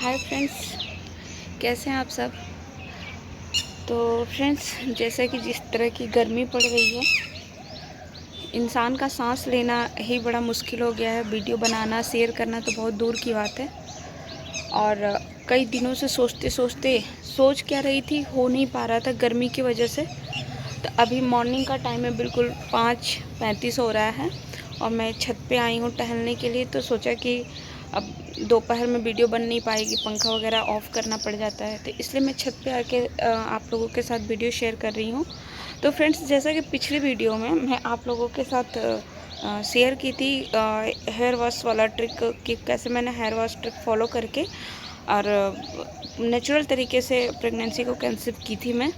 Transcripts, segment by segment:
Hi friends, कैसे हैं आप सब। तो फ्रेंड्स, जैसा कि जिस तरह की गर्मी पड़ रही है, इंसान का सांस लेना ही बड़ा मुश्किल हो गया है। वीडियो बनाना, शेयर करना तो बहुत दूर की बात है। और कई दिनों से सोचते सोचते सोच क्या रही थी, हो नहीं पा रहा था गर्मी की वजह से। तो अभी मॉर्निंग का टाइम है, बिल्कुल 5:35 हो रहा है और मैं छत पे आई हूँ टहलने के लिए। तो सोचा कि अब दोपहर में वीडियो बन नहीं पाएगी, पंखा वगैरह ऑफ़ करना पड़ जाता है, तो इसलिए मैं छत पे आके आप लोगों के साथ वीडियो शेयर कर रही हूँ। तो फ्रेंड्स, जैसा कि पिछली वीडियो में मैं आप लोगों के साथ शेयर की थी हेयर वॉश वाला ट्रिक, कि कैसे मैंने हेयर वॉश ट्रिक फॉलो करके और नेचुरल तरीके से प्रेगनेंसी को कंसीव की थी मैं।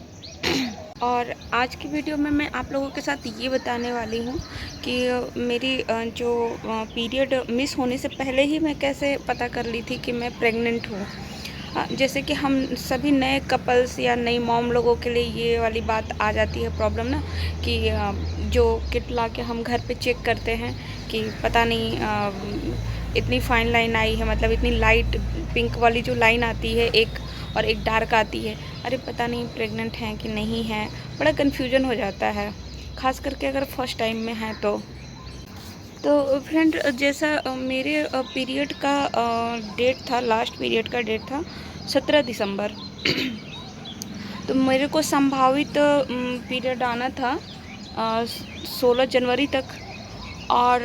और आज की वीडियो में मैं आप लोगों के साथ ये बताने वाली हूँ कि मेरी जो पीरियड मिस होने से पहले ही मैं कैसे पता कर ली थी कि मैं प्रेग्नेंट हूँ। जैसे कि हम सभी नए कपल्स या नई मॉम लोगों के लिए ये वाली बात आ जाती है प्रॉब्लम ना, कि जो किट ला के हम घर पे चेक करते हैं कि पता नहीं इतनी फाइन लाइन आई है, मतलब इतनी लाइट पिंक वाली जो लाइन आती है एक, और एक डार्क आती है। अरे पता नहीं प्रेग्नेंट हैं कि नहीं हैं, बड़ा कन्फ्यूजन हो जाता है, ख़ास करके अगर फर्स्ट टाइम में है तो फ्रेंड, जैसा मेरे पीरियड का डेट था, लास्ट पीरियड का डेट था 17 दिसंबर। तो मेरे को संभावित पीरियड आना था 16 जनवरी तक। और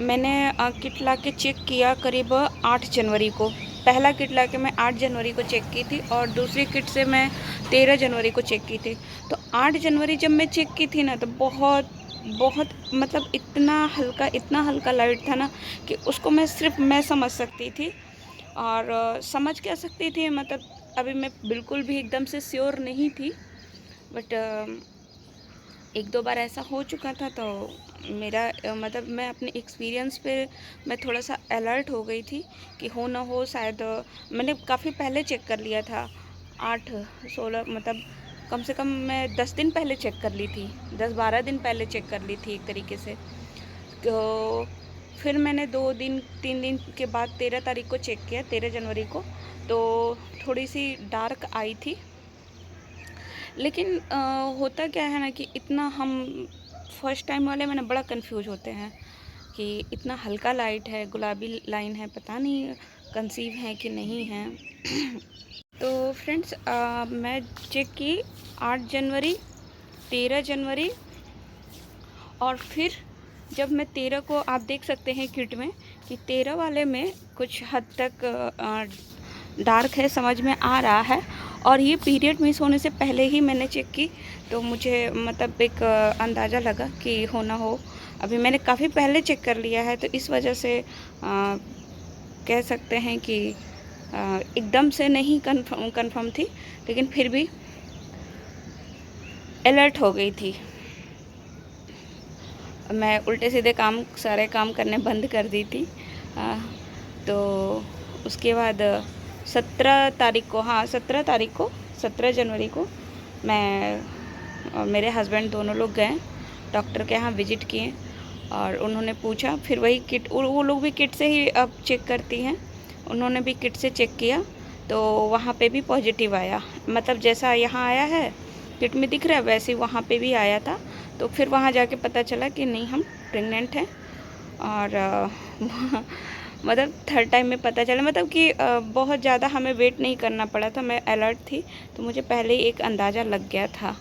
मैंने किट ला के चेक किया करीब 8 जनवरी को। पहला किट ला के मैं 8 जनवरी को चेक की थी और दूसरी किट से मैं 13 जनवरी को चेक की थी। तो 8 जनवरी जब मैं चेक की थी ना, तो बहुत बहुत मतलब इतना हल्का लाइट था ना, कि उसको मैं सिर्फ मैं समझ सकती थी। और समझ क्या सकती थी, मतलब अभी मैं बिल्कुल भी एकदम से श्योर नहीं थी, बट एक दो बार ऐसा हो चुका था। तो मेरा मतलब मैं अपने एक्सपीरियंस पे मैं थोड़ा सा अलर्ट हो गई थी कि हो ना हो, शायद मैंने काफ़ी पहले चेक कर लिया था, 8-16 मतलब कम से कम मैं 10 दिन पहले चेक कर ली थी, 10-12 दिन पहले चेक कर ली थी एक तरीके से। तो फिर मैंने 2-3 दिन के बाद 13 तारीख को चेक किया, 13 जनवरी को। तो थोड़ी सी डार्क आई थी, लेकिन होता क्या है ना कि इतना हम फर्स्ट टाइम वाले में ना बड़ा कंफ्यूज होते हैं कि इतना हल्का लाइट है, गुलाबी लाइन है, पता नहीं कंसीव है कि नहीं है। तो फ्रेंड्स, मैं चेक की 8 जनवरी, 13 जनवरी, और फिर जब मैं 13 को, आप देख सकते हैं किट में कि 13 वाले में कुछ हद तक डार्क है, समझ में आ रहा है। और ये पीरियड मिस होने से पहले ही मैंने चेक की, तो मुझे मतलब एक अंदाज़ा लगा कि हो ना हो। अभी मैंने काफ़ी पहले चेक कर लिया है, तो इस वजह से कह सकते हैं कि एकदम से नहीं कंफर्म थी, लेकिन फिर भी अलर्ट हो गई थी। मैं उल्टे सीधे सारे काम करने बंद कर दी थी। तो उसके बाद 17 तारीख को, हाँ 17 जनवरी को मैं और मेरे हस्बैंड दोनों लोग गए डॉक्टर के यहाँ, विज़िट किए। और उन्होंने पूछा, फिर वही किट, वो लोग भी किट से ही अब चेक करती हैं, उन्होंने भी किट से चेक किया। तो वहाँ पे भी पॉजिटिव आया, मतलब जैसा यहाँ आया है किट में दिख रहा है, वैसे वहाँ पे भी आया था। तो फिर वहाँ जाके पता चला कि नहीं, हम प्रेग्नेंट हैं। और मतलब थर्ड टाइम में पता चला, मतलब कि बहुत ज़्यादा हमें वेट नहीं करना पड़ा था, मैं अलर्ट थी, तो मुझे पहले ही एक अंदाज़ा लग गया था।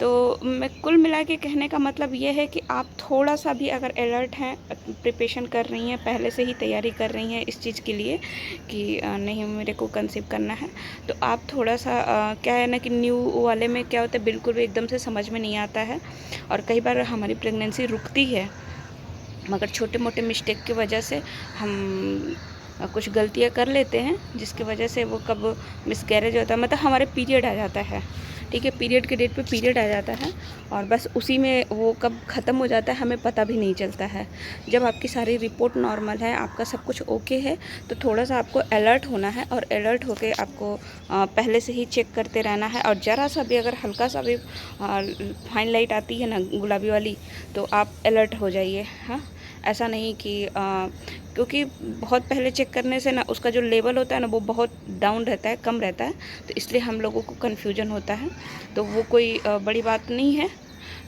तो मैं कुल मिला के कहने का मतलब ये है कि आप थोड़ा सा भी अगर अलर्ट हैं, प्रिपरेशन कर रही हैं, पहले से ही तैयारी कर रही हैं इस चीज़ के लिए कि नहीं मेरे को कंसीव करना है, तो आप थोड़ा सा क्या है ना कि न्यू वाले में क्या होता है, बिल्कुल भी एकदम से समझ में नहीं आता है, और कई बार हमारी प्रेगनेंसी रुकती है, मगर छोटे मोटे मिस्टेक की वजह से हम कुछ गलतियाँ कर लेते हैं, जिसकी वजह से वो कब मिसकैरेज होता है, मतलब हमारे पीरियड आ जाता है, ठीक है, पीरियड के डेट पे पीरियड आ जाता है, और बस उसी में वो कब ख़त्म हो जाता है हमें पता भी नहीं चलता है। जब आपकी सारी रिपोर्ट नॉर्मल है, आपका सब कुछ ओके है, तो थोड़ा सा आपको अलर्ट होना है, और अलर्ट होके आपको पहले से ही चेक करते रहना है। और ज़रा सा भी अगर हल्का सा भी फाइन लाइट आती है ना, गुलाबी वाली, तो आप अलर्ट हो जाइए। हाँ, ऐसा नहीं कि क्योंकि बहुत पहले चेक करने से ना उसका जो लेवल होता है ना वो बहुत डाउन रहता है, कम रहता है, तो इसलिए हम लोगों को कन्फ्यूजन होता है। तो वो कोई बड़ी बात नहीं है।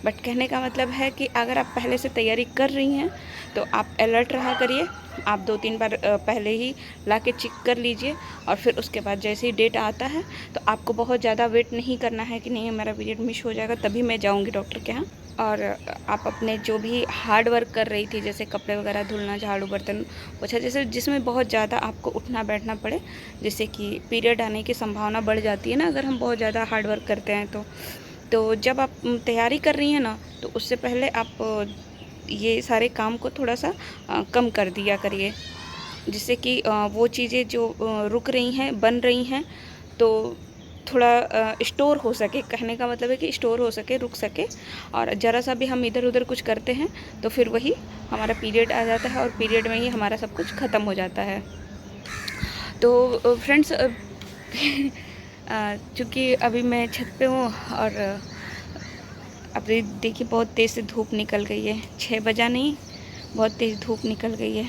बट कहने का मतलब है कि अगर आप पहले से तैयारी कर रही हैं तो आप अलर्ट रहा करिए। आप 2-3 बार पहले ही ला के चेक कर लीजिए, और फिर उसके बाद जैसे ही डेट आता है तो आपको बहुत ज़्यादा वेट नहीं करना है कि नहीं मेरा पीरियड मिस हो जाएगा तभी मैं जाऊंगी डॉक्टर के यहाँ। और आप अपने जो भी हार्ड वर्क कर रही थी, जैसे कपड़े वगैरह धुलना, झाड़ू बर्तन पोछा, जैसे जिसमें बहुत ज़्यादा आपको उठना बैठना पड़े, जिससे कि पीरियड आने की संभावना बढ़ जाती है ना अगर हम बहुत ज़्यादा हार्ड वर्क करते हैं तो जब आप तैयारी कर रही हैं ना तो उससे पहले आप ये सारे काम को थोड़ा सा कम कर दिया करिए, जिससे कि वो चीज़ें जो रुक रही हैं, बन रही हैं, तो थोड़ा स्टोर हो सके। कहने का मतलब है कि स्टोर हो सके, रुक सके। और ज़रा सा भी हम इधर उधर कुछ करते हैं तो फिर वही हमारा पीरियड आ जाता है और पीरियड में ही हमारा सब कुछ ख़त्म हो जाता है। तो फ्रेंड्स चूँकि अभी मैं छत पे हूँ और अभी देखिए बहुत तेज़ से धूप निकल गई है, 6 बजा नहीं, बहुत तेज़ धूप निकल गई है।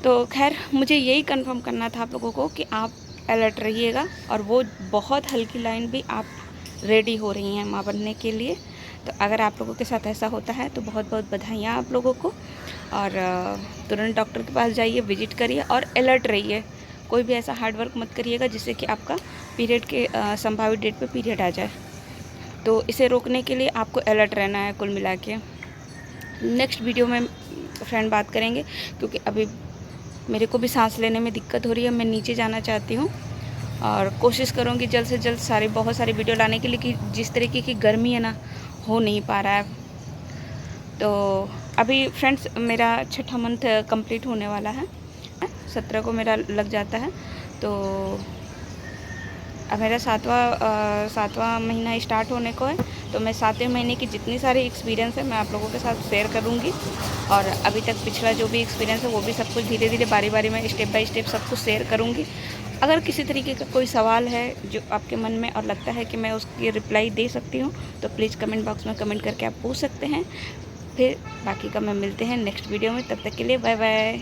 तो खैर मुझे यही कंफर्म करना था आप लोगों को कि आप अलर्ट रहिएगा, और वो बहुत हल्की लाइन भी आप रेडी हो रही हैं माँ बनने के लिए। तो अगर आप लोगों के साथ ऐसा होता है तो बहुत बहुत बधाइयाँ आप लोगों को। और तुरंत डॉक्टर के पास जाइए, विजिट करिए और अलर्ट रहिए। कोई भी ऐसा हार्ड वर्क मत करिएगा जिससे कि आपका पीरियड के संभावित डेट पे पीरियड आ जाए। तो इसे रोकने के लिए आपको अलर्ट रहना है कुल मिला के। नेक्स्ट वीडियो में फ्रेंड बात करेंगे, क्योंकि अभी मेरे को भी सांस लेने में दिक्कत हो रही है, मैं नीचे जाना चाहती हूँ और कोशिश करूँगी जल्द से जल्द बहुत सारी वीडियो लाने के लिए, कि जिस तरीके की गर्मी है ना हो नहीं पा रहा है। तो अभी फ्रेंड्स मेरा 6ठा मंथ कंप्लीट होने वाला है, 17 को मेरा लग जाता है। तो अब मेरा 7वां महीना स्टार्ट होने को है। तो मैं 7वें महीने की जितनी सारी एक्सपीरियंस है मैं आप लोगों के साथ शेयर करूँगी। और अभी तक पिछला जो भी एक्सपीरियंस है वो भी सब कुछ धीरे धीरे बारी बारी में स्टेप बाय स्टेप सब कुछ शेयर करूँगी। अगर किसी तरीके का कोई सवाल है जो आपके मन में और लगता है कि मैं उसकी रिप्लाई दे सकती हूँ तो प्लीज़ कमेंट बॉक्स में कमेंट करके आप पूछ सकते हैं। फिर बाकी का मैं मिलते हैं नेक्स्ट वीडियो में, तब तक के लिए बाय बाय।